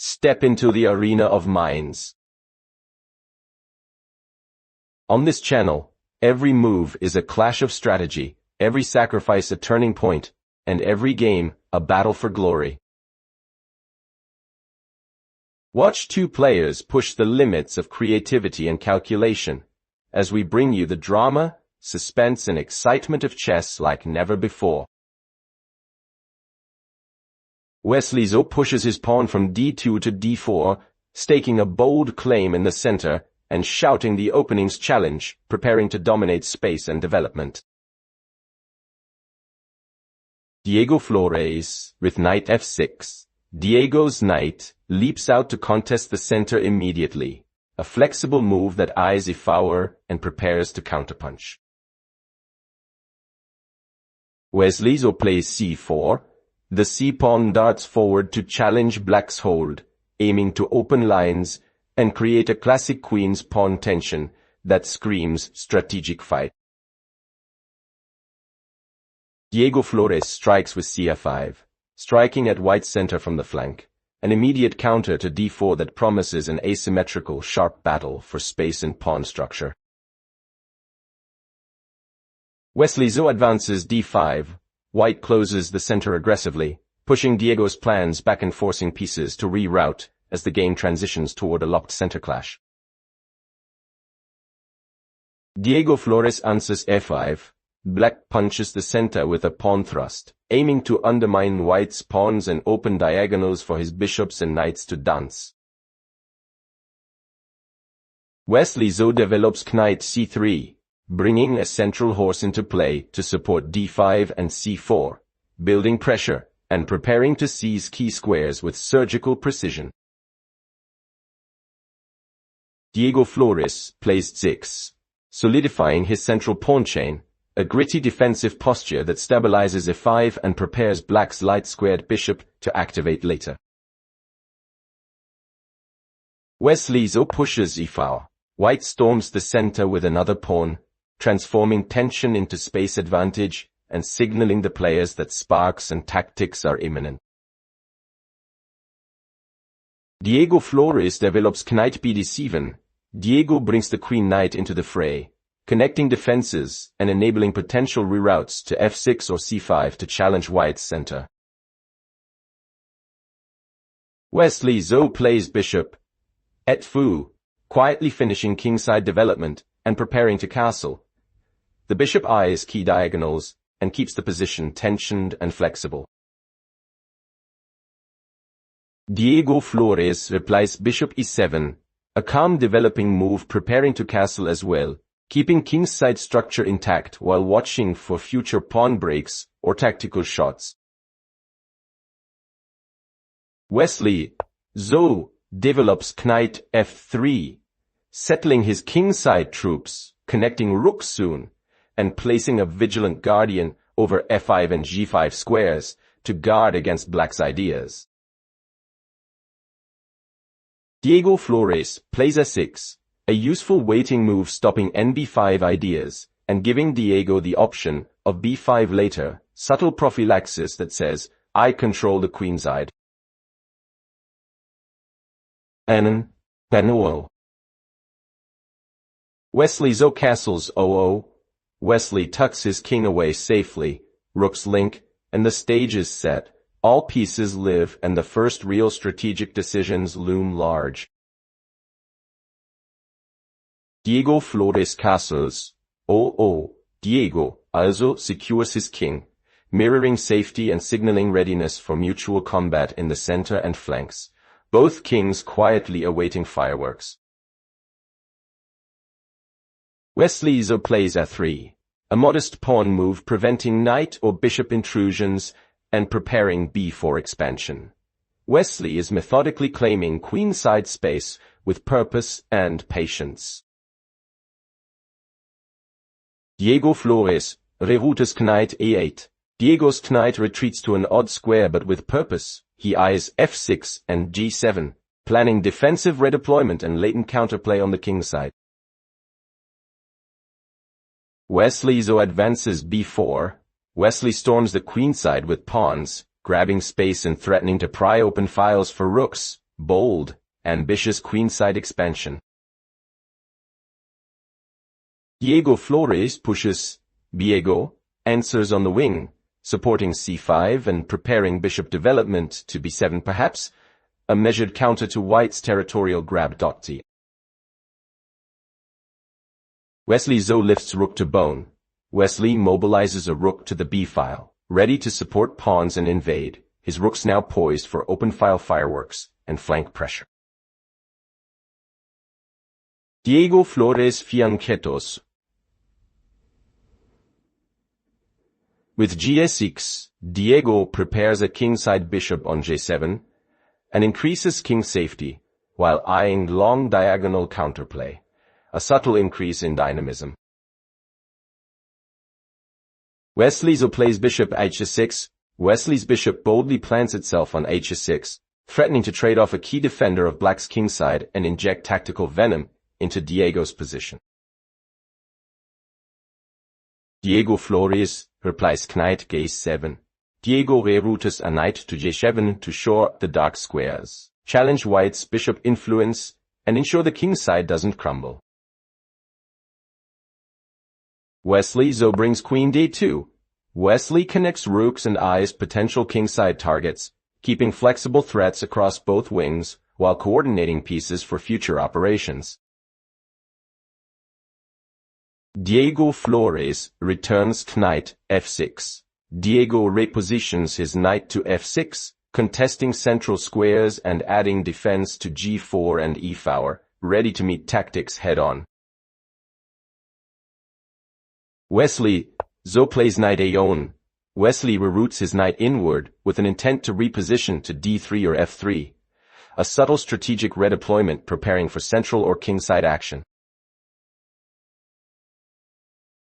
Step into the arena of minds. On this channel, every move is a clash of strategy, every sacrifice a turning point, and every game a battle for glory. Watch two players push the limits of creativity and calculation, as we bring you the drama, suspense and excitement of chess like never before. Wesley So pushes his pawn from d2 to d4, staking a bold claim in the center and shouting the opening's challenge, preparing to dominate space and development. Flores, with knight f6. Diego's knight leaps out to contest the center immediately, a flexible move that eyes e4 and prepares to counterpunch. Wesley So plays c4. The c-pawn darts forward to challenge black's hold, aiming to open lines and create a classic queen's pawn tension that screams strategic fight. Diego Flores strikes with cf5, striking at white's center from the flank, an immediate counter to d4 that promises an asymmetrical, sharp battle for space and pawn structure. Wesley So advances d5. White closes the center aggressively, pushing Diego's plans back and forcing pieces to reroute as the game transitions toward a locked center clash. Diego Flores answers f5. Black punches the center with a pawn thrust, aiming to undermine white's pawns and open diagonals for his bishops and knights to dance. Wesley So develops knight c3, bringing a central horse into play to support d5 and c4, building pressure and preparing to seize key squares with surgical precision. Diego Flores plays 6, solidifying his central pawn chain, a gritty defensive posture that stabilizes e5 and prepares black's light-squared bishop to activate later. Wesley So pushes e4. White storms the center with another pawn, transforming tension into space advantage and signaling the players that sparks and tactics are imminent. Diego Flores develops knight bd7. Diego brings the queen-knight into the fray, connecting defenses and enabling potential reroutes to f6 or c5 to challenge white's center. Wesley So plays bishop e4, quietly finishing kingside development and preparing to castle. The bishop eyes key diagonals and keeps the position tensioned and flexible. Diego Flores replies bishop e7, a calm developing move preparing to castle as well, keeping kingside structure intact while watching for future pawn breaks or tactical shots. Wesley So develops knight f3, settling his kingside troops, connecting rook soon, and placing a vigilant guardian over f5 and g5 squares to guard against black's ideas. Diego Flores plays a6, a useful waiting move stopping nb5 ideas and giving Diego the option of b5 later, subtle prophylaxis that says, I control the queenside. Wesley So castles 00. Wesley tucks his king away safely, rooks link, and the stage is set. All pieces live and the first real strategic decisions loom large. Diego Flores castles 00. Diego also secures his king, mirroring safety and signaling readiness for mutual combat in the center and flanks, both kings quietly awaiting fireworks. Wesley So plays a3, a modest pawn move preventing knight or bishop intrusions and preparing b4 expansion. Wesley is methodically claiming queenside space with purpose and patience. Diego Flores reroutes knight e8. Diego's knight retreats to an odd square but with purpose. He eyes f6 and g7, planning defensive redeployment and latent counterplay on the kingside. Wesley So advances b4. Wesley storms the queenside with pawns, grabbing space and threatening to pry open files for rooks, bold, ambitious queenside expansion. Diego Flores pushes. Diego answers on the wing, supporting c5 and preparing bishop development to b7 perhaps, a measured counter to White's territorial grab. T. WesleySo lifts rook to bone. Wesley mobilizes a rook to the b-file, ready to support pawns and invade, his rooks now poised for open-file fireworks and flank pressure. Diego Flores fianquetos. With gs6, Diego prepares a kingside bishop on j7 and increases king safety, while eyeing long diagonal counterplay, a subtle increase in dynamism. WesleySo plays bishop h6. Wesley's bishop boldly plants itself on h6, threatening to trade off a key defender of Black's kingside and inject tactical venom into Diego's position. Diego Flores replies knight g7. Diego reroutes a knight to j7 to shore the dark squares, challenge White's bishop influence, and ensure the kingside doesn't crumble. WesleySo brings queen d2. Wesley connects rooks and eyes potential kingside targets, keeping flexible threats across both wings while coordinating pieces for future operations. Diego Flores returns knight f6. Diego repositions his knight to f6, contesting central squares and adding defense to g4 and e4, ready to meet tactics head-on. WesleySo plays knight iyong. Wesley reroutes his knight inward with an intent to reposition to d3 or f3, a subtle strategic redeployment preparing for central or kingside action.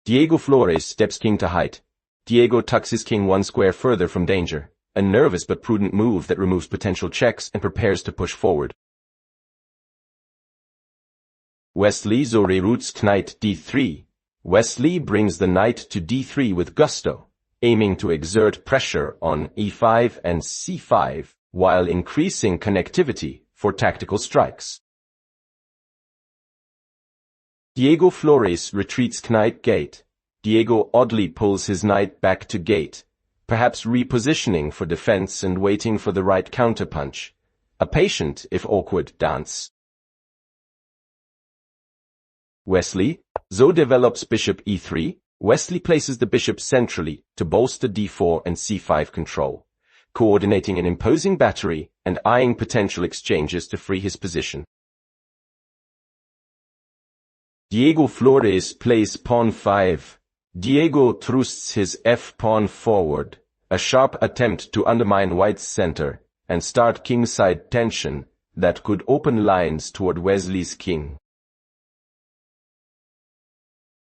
Diego Flores steps king to height. Diego tucks his king one square further from danger, a nervous but prudent move that removes potential checks and prepares to push forward. WesleySo reroutes knight d3. Wesley brings the knight to d3 with gusto, aiming to exert pressure on e5 and c5 while increasing connectivity for tactical strikes. Diego Flores retreats knight gate. Diego oddly pulls his knight back to gate, perhaps repositioning for defense and waiting for the right counterpunch, a patient if awkward dance. WesleySo develops bishop e3. Wesley places the bishop centrally to bolster d4 and c5 control, coordinating an imposing battery and eyeing potential exchanges to free his position. Diego Flores plays pawn 5. Diego thrusts his f-pawn forward, a sharp attempt to undermine White's center and start kingside tension that could open lines toward Wesley's king.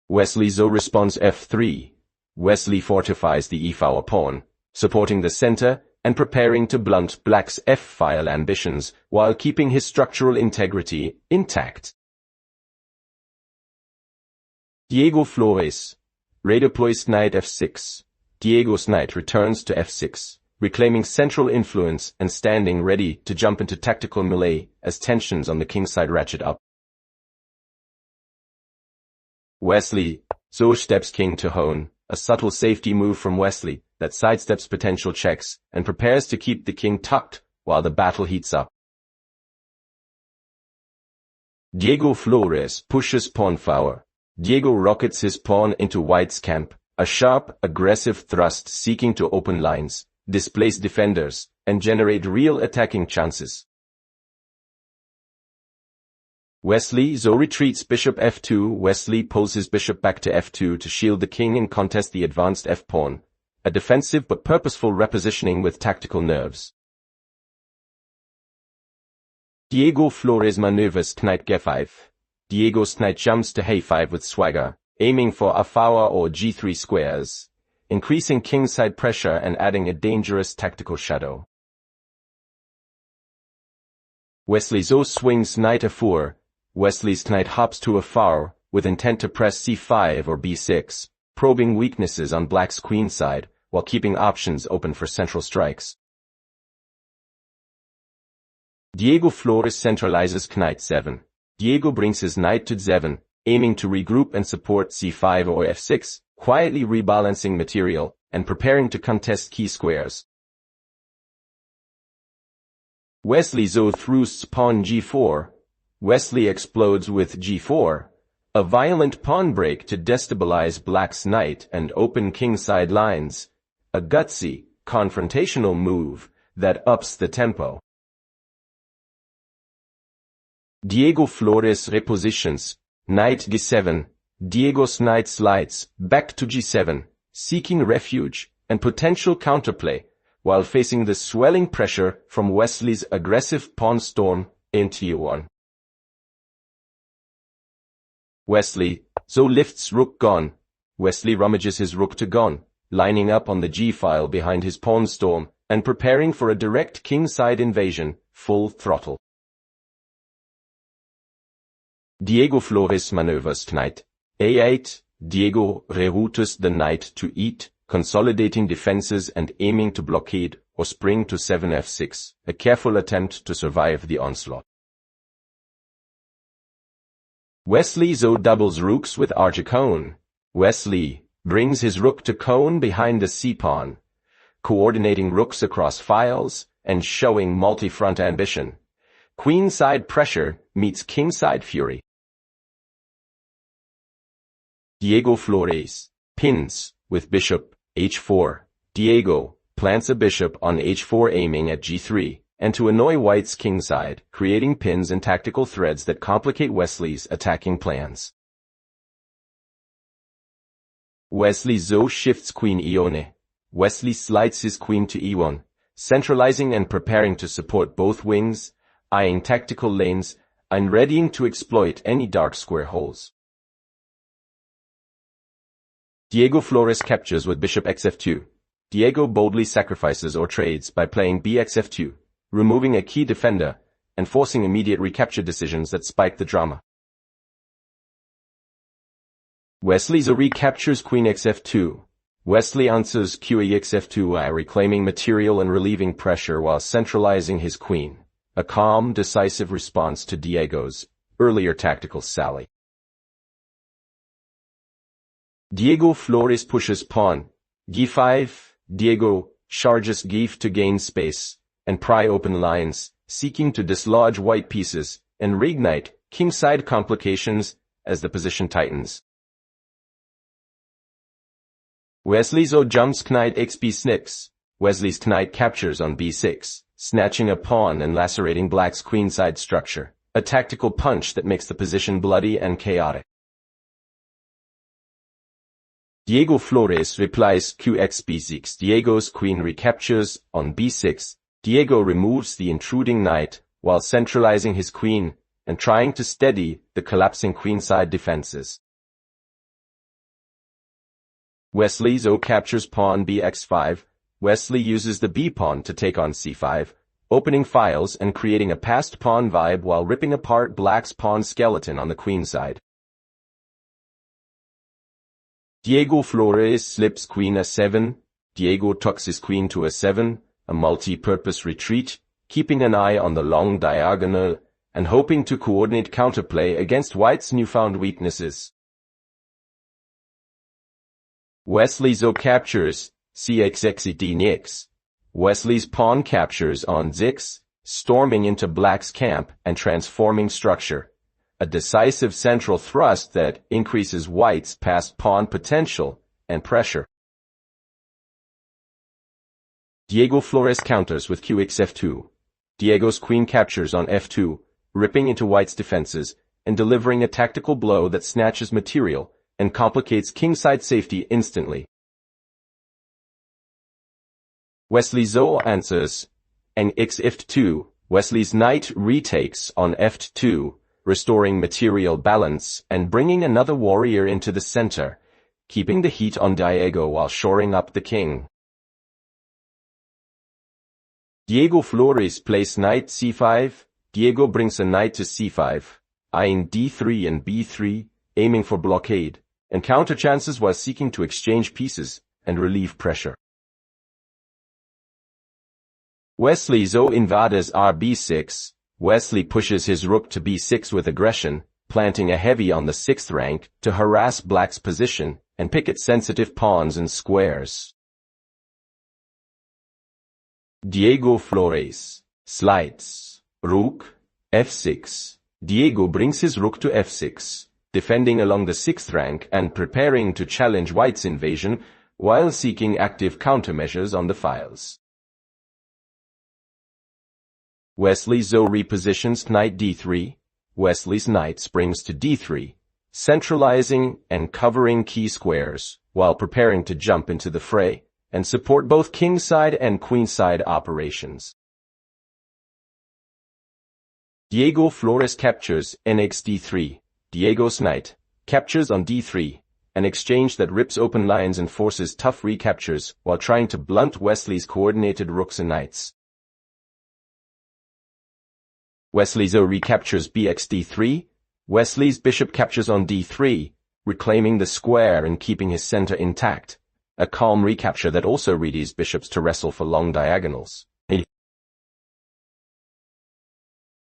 WesleySo responds f3. Wesley fortifies the e4 pawn, supporting the center and preparing to blunt Black's f-file ambitions while keeping his structural integrity intact. Diego Flores redeploys knight f6. Diego's knight returns to f6, reclaiming central influence and standing ready to jump into tactical melee as tensions on the kingside ratchet up. WesleySo steps king to hone, a subtle safety move from Wesley that sidesteps potential checks and prepares to keep the king tucked while the battle heats up. Diego Flores pushes pawn forward. Diego rockets his pawn into White's camp, a sharp, aggressive thrust seeking to open lines, displace defenders, and generate real attacking chances. WesleySo retreats bishop f2. Wesley pulls his bishop back to f2 to shield the king and contest the advanced f-pawn, a defensive but purposeful repositioning with tactical nerves. Diego Flores maneuvers knight g5. Diego's knight jumps to a5 with swagger, aiming for a4 or g3 squares, increasing kingside pressure and adding a dangerous tactical shadow. WesleySo swings knight f4. Wesley's knight hops to a4 with intent to press c5 or b6, probing weaknesses on Black's queenside while keeping options open for central strikes. Diego Flores centralizes knight 7. Diego brings his knight to 7, aiming to regroup and support c5 or f6, quietly rebalancing material and preparing to contest key squares. Wesley So thrusts pawn g4. Wesley explodes with g4, a violent pawn break to destabilize black's knight and open kingside lines, a gutsy, confrontational move that ups the tempo. Diego Flores repositions, knight d7. Diego's knight slides back to g7, seeking refuge and potential counterplay, while facing the swelling pressure from Wesley's aggressive pawn storm into e1. Wesley So lifts rook gone. Wesley rummages his rook to gone, lining up on the g-file behind his pawn storm and preparing for a direct kingside invasion, full throttle. Diego Flores maneuvers knight a8. Diego reroutes the knight to e8, consolidating defenses and aiming to blockade or spring to 7f6, a careful attempt to survive the onslaught. Wesley So doubles rooks with archicone. Wesley brings his rook to cone behind the c-pawn, coordinating rooks across files and showing multi-front ambition. Queenside pressure meets kingside fury. Diego Flores pins with bishop h4. Diego plants a bishop on h4 aiming at g3, and to annoy white's kingside, creating pins and tactical threads that complicate Wesley's attacking plans. Wesley So shifts queen iyong. Wesley slides his queen to e1, centralizing and preparing to support both wings, eyeing tactical lanes, and readying to exploit any dark square holes. Diego Flores captures with bishop xf2. Diego boldly sacrifices or trades by playing bxf2, removing a key defender and forcing immediate recapture decisions that spike the drama. Wesley So recaptures queen xf2. Wesley answers qexf2 by reclaiming material and relieving pressure while centralizing his queen, a calm, decisive response to Diego's earlier tactical sally. Diego Flores pushes pawn g5. Diego charges g5 to gain space and pry open lines, seeking to dislodge white pieces and reignite kingside complications as the position tightens. Wesley So jumps knight xb6. Wesley's knight captures on b6, snatching a pawn and lacerating black's queenside structure, a tactical punch that makes the position bloody and chaotic. Diego Flores replies qxb6. Diego's queen recaptures on b6. Diego removes the intruding knight while centralizing his queen and trying to steady the collapsing queenside defenses. Wesley So captures pawn bx5. Wesley uses the b-pawn to take on c5, opening files and creating a passed pawn vibe while ripping apart black's pawn skeleton on the queenside. Diego Flores slips queen a7. Diego tucks his queen to a7, a multi-purpose retreat, keeping an eye on the long diagonal and hoping to coordinate counterplay against white's newfound weaknesses. Wesley So captures cxx. Wesley's pawn captures on z6, storming into black's camp and transforming structure, a decisive central thrust that increases white's passed pawn potential and pressure. Diego Flores counters with qxf2. Diego's queen captures on f2, ripping into white's defenses and delivering a tactical blow that snatches material and complicates kingside safety instantly. Wesley So answers and xf2. Wesley's knight retakes on f2, restoring material balance and bringing another warrior into the center, keeping the heat on Diego while shoring up the king. Diego Flores plays knight c5. Diego brings a knight to c5, eyeing d3 and b3, aiming for blockade and counter chances while seeking to exchange pieces and relieve pressure. Wesley So invades rb6. Wesley pushes his rook to b6 with aggression, planting a heavy on the 6th rank to harass black's position and pick its sensitive pawns and squares. Diego Flores slides. Rook, f6. Diego brings his rook to f6, defending along the 6th rank and preparing to challenge white's invasion while seeking active countermeasures on the files. WesleySo repositions knight d3. Wesley's knight springs to d3, centralizing and covering key squares while preparing to jump into the fray and support both kingside and queenside operations. Diego Flores captures nxd3. Diego's knight captures on d3, an exchange that rips open lines and forces tough recaptures while trying to blunt Wesley's coordinated rooks and knights. WesleySo recaptures bxd3. Wesley's bishop captures on d3, reclaiming the square and keeping his center intact, a calm recapture that also readies bishops to wrestle for long diagonals.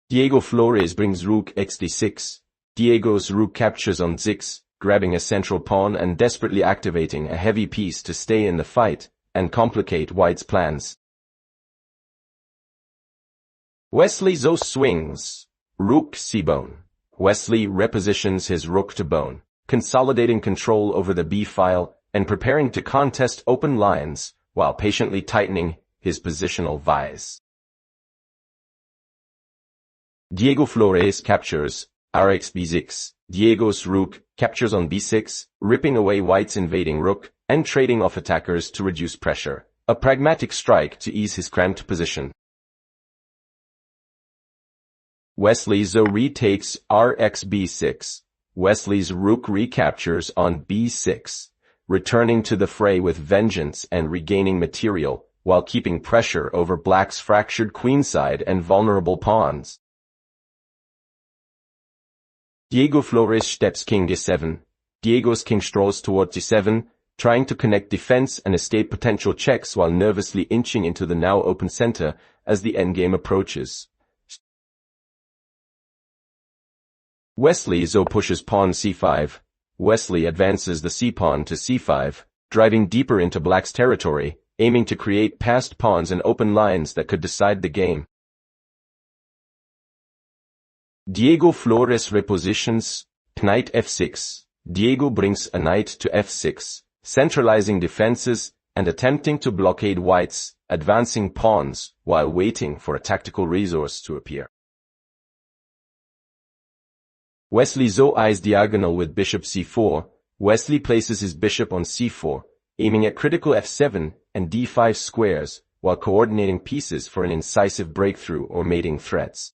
Diego Flores brings rook xd6. Diego's rook captures on d6, grabbing a central pawn and desperately activating a heavy piece to stay in the fight and complicate white's plans. WesleySo swings. Rook c-bone. Wesley repositions his rook to bone, consolidating control over the b-file and preparing to contest open lines while patiently tightening his positional vise. Diego Flores captures rx b6. Diego's rook captures on b6, ripping away white's invading rook and trading off attackers to reduce pressure, a pragmatic strike to ease his cramped position. WesleySo retakes rx b6. Wesley's rook recaptures on b6, returning to the fray with vengeance and regaining material while keeping pressure over black's fractured queenside and vulnerable pawns. Diego Flores steps king d7. Diego's king strolls toward d7, trying to connect defense and escape potential checks while nervously inching into the now open center as the endgame approaches. WesleySo pushes pawn c5. Wesley advances the c-pawn to c5, driving deeper into black's territory, aiming to create passed pawns and open lines that could decide the game. Diego Flores repositions knight f6. Diego brings a knight to f6, centralizing defenses and attempting to blockade white's advancing pawns while waiting for a tactical resource to appear. WesleySo eyes diagonal with bishop c4. Wesley places his bishop on c4, aiming at critical f7 and d5 squares while coordinating pieces for an incisive breakthrough or mating threats.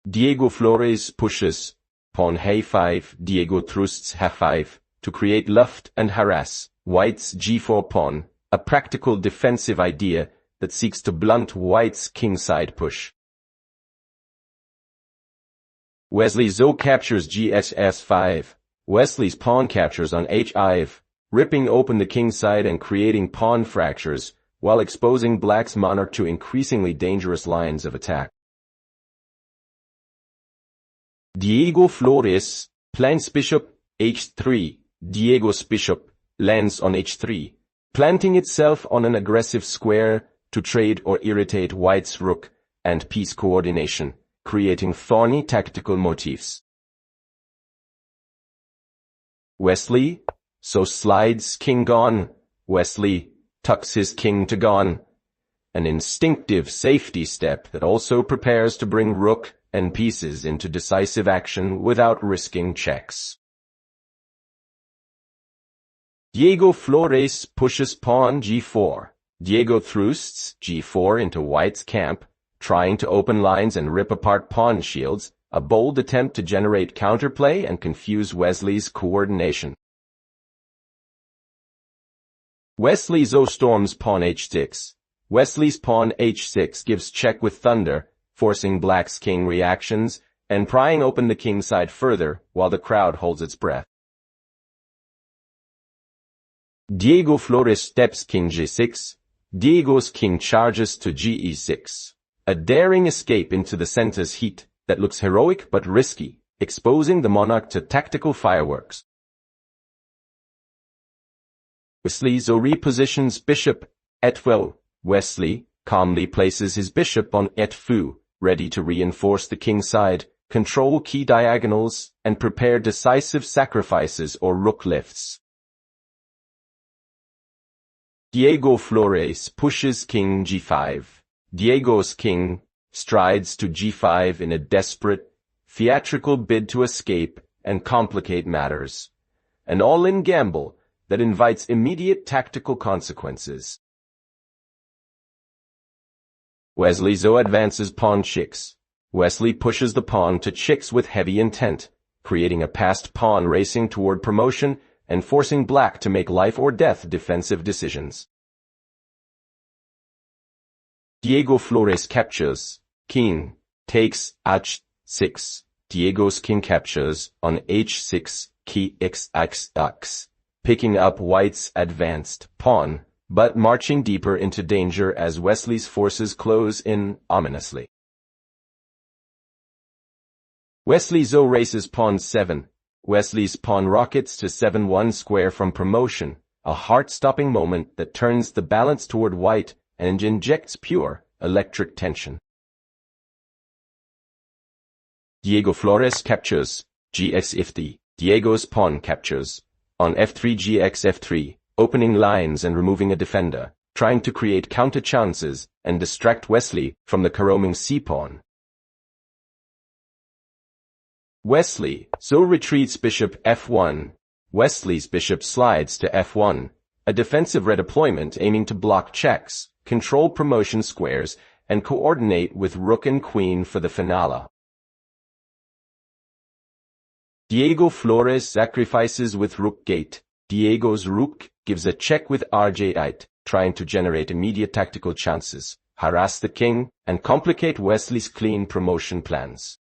Diego Flores pushes pawn h5. Diego thrusts h5 to create luft and harass white's g4 pawn, a practical defensive idea that seeks to blunt white's kingside push. WesleySo captures gs5. Wesley's pawn captures on h5, ripping open the kingside and creating pawn fractures while exposing black's monarch to increasingly dangerous lines of attack. Diego Flores plants bishop h3. Diego's bishop lands on h3, planting itself on an aggressive square to trade or irritate white's rook and piece coordination, creating thorny tactical motifs. WesleySo slides king gone. Wesley tucks his king to gone, an instinctive safety step that also prepares to bring rook and pieces into decisive action without risking checks. Diego Flores pushes pawn g4. Diego thrusts g4 into white's camp, trying to open lines and rip apart pawn shields, a bold attempt to generate counterplay and confuse Wesley's coordination. WesleySo storms pawn h6. Wesley's pawn h6 gives check with thunder, forcing black's king reactions and prying open the kingside further while the crowd holds its breath. Diego Flores steps king g6. Diego's king charges to ge6, A daring escape into the center's heat that looks heroic but risky, exposing the monarch to tactical fireworks. WesleySo repositions bishop e12. Wesley calmly places his bishop on e2, ready to reinforce the king's side, control key diagonals, and prepare decisive sacrifices or rook lifts. Diego Flores pushes king g5. Diego's king strides to g5 in a desperate, theatrical bid to escape and complicate matters. An all-in gamble that invites immediate tactical consequences. WesleySo advances pawn checks. Wesley pushes the pawn to checks with heavy intent, creating a passed pawn racing toward promotion and forcing black to make life-or-death defensive decisions. Diego Flores captures. King takes h6. Diego's king captures on h6, key xx, picking up white's advanced pawn, but marching deeper into danger as Wesley's forces close in ominously. WesleySo races pawn 7. Wesley's pawn rockets to 7-1 square from promotion, a heart-stopping moment that turns the balance toward white and injects pure, electric tension. Diego Flores captures. gx50. Diego's pawn captures. On f3 gx f3, opening lines and removing a defender, trying to create counter chances and distract Wesley from the caroming c-pawn. WesleySo retreats bishop f1. Wesley's bishop slides to f1, a defensive redeployment aiming to block checks, control promotion squares, and coordinate with rook and queen for the finale. Diego Flores sacrifices with rook gate. Diego's rook gives a check with rj8, trying to generate immediate tactical chances, harass the king, and complicate Wesley's clean promotion plans.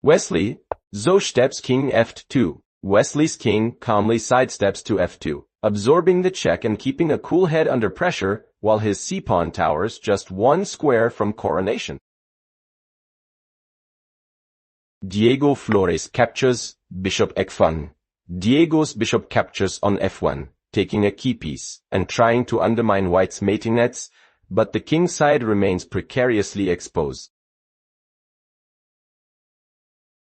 WesleySo steps king f2. Wesley's king calmly sidesteps to f2, absorbing the check and keeping a cool head under pressure while his c-pawn towers just one square from coronation. Diego Flores captures bishop f1. Diego's bishop captures on f1, taking a key piece and trying to undermine white's mating nets, but the king's side remains precariously exposed.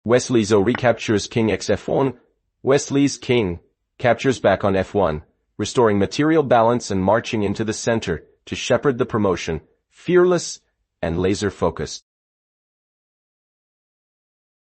WesleySo recaptures king xf1. Wesley's king captures back on f1, restoring material balance and marching into the center to shepherd the promotion, fearless and laser-focused.